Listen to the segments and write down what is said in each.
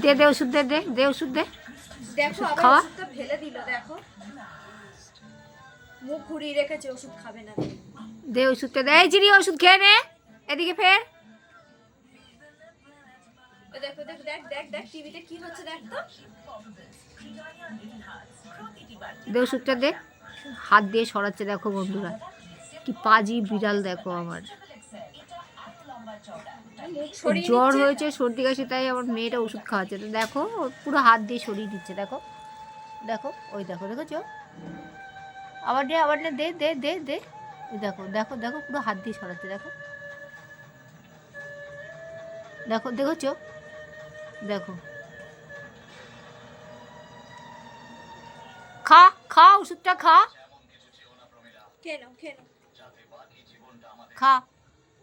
দে দে ওষুধ দে, দে দে ওষুধ দে। দেখো আবার খাওয়া। ওষুধটা ফেলে দিল, দেখো মুখ ঘুরিয়ে রেখেছে, ওষুধ খাবে না। দে ওষুধটা দে। এই চিনি ওষুধ খেয়ে নে, এদিকে ফের। দেখো দেখ দেখ দেখ দেখ টিভিতে কি হচ্ছে দেখ তো। দে ওষুধটা দে। হাত দিয়ে সরাচ্ছে দেখো বন্ধুরা, কি পাজি বিড়াল দেখো আমার। মুখ সরিয়ে জ্বর নিচ্ছে। হয়েছে, সর্দি কাশি, তাই আমার মেয়েটা ওষুধ খাওয়াচ্ছে। তো দেখো ও পুরো হাত দিয়ে সরিয়ে দিচ্ছে, দেখো দেখো, ওই দেখো দেখেছো। আবার দে, আবার দে, দে দে দে। ওই দেখো দেখো দেখো, পুরো হাত দিয়ে সরাচ্ছে, দেখো দেখো দেখেছো, দেখো। খা খা ওষুধটা খা, কেন কেন খা।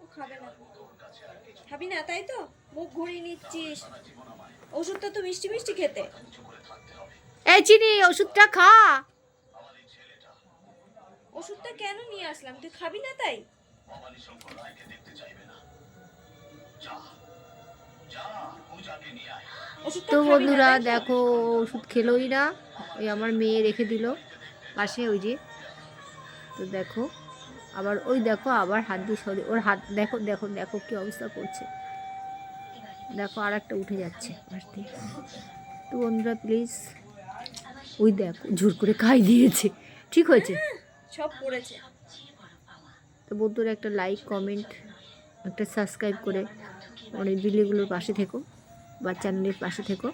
ও খাবে না, খাবি না তাই তো মুখ ঘুরিয়ে নিচ্ছিস। ওষুধটা তো মিষ্টি মিষ্টি খেতে। এই চিনি ওষুধটা খা। ওষুধটা কেন নিয়ে আসলাম, তুই খাবি না তাই? ওষুধটা তো খাবি না, বন্ধুরা তাই তো? দেখো, ওষুধ খেলোই না, ওই আমার মেয়ে রেখে দিল পাশে, ওই যে। তো দেখো আবার, ওই দেখো আবার হাত দিয়ে সরে, ওর হাত দেখো দেখো দেখো কি অবস্থা করছে, দেখো আর একটা উঠে যাচ্ছে পাশ দিয়ে। তো বন্ধুরা প্লিজ, ওই দেখো জোর করে খাই দিয়েছে, ঠিক হয়েছে। সব পড়েছে। তো বন্ধুরা একটা লাইক, কমেন্ট, একটা সাবস্ক্রাইব করে আমার এই ভিডিওগুলোর পাশে থেকো বা চ্যানেলের পাশে থেকো।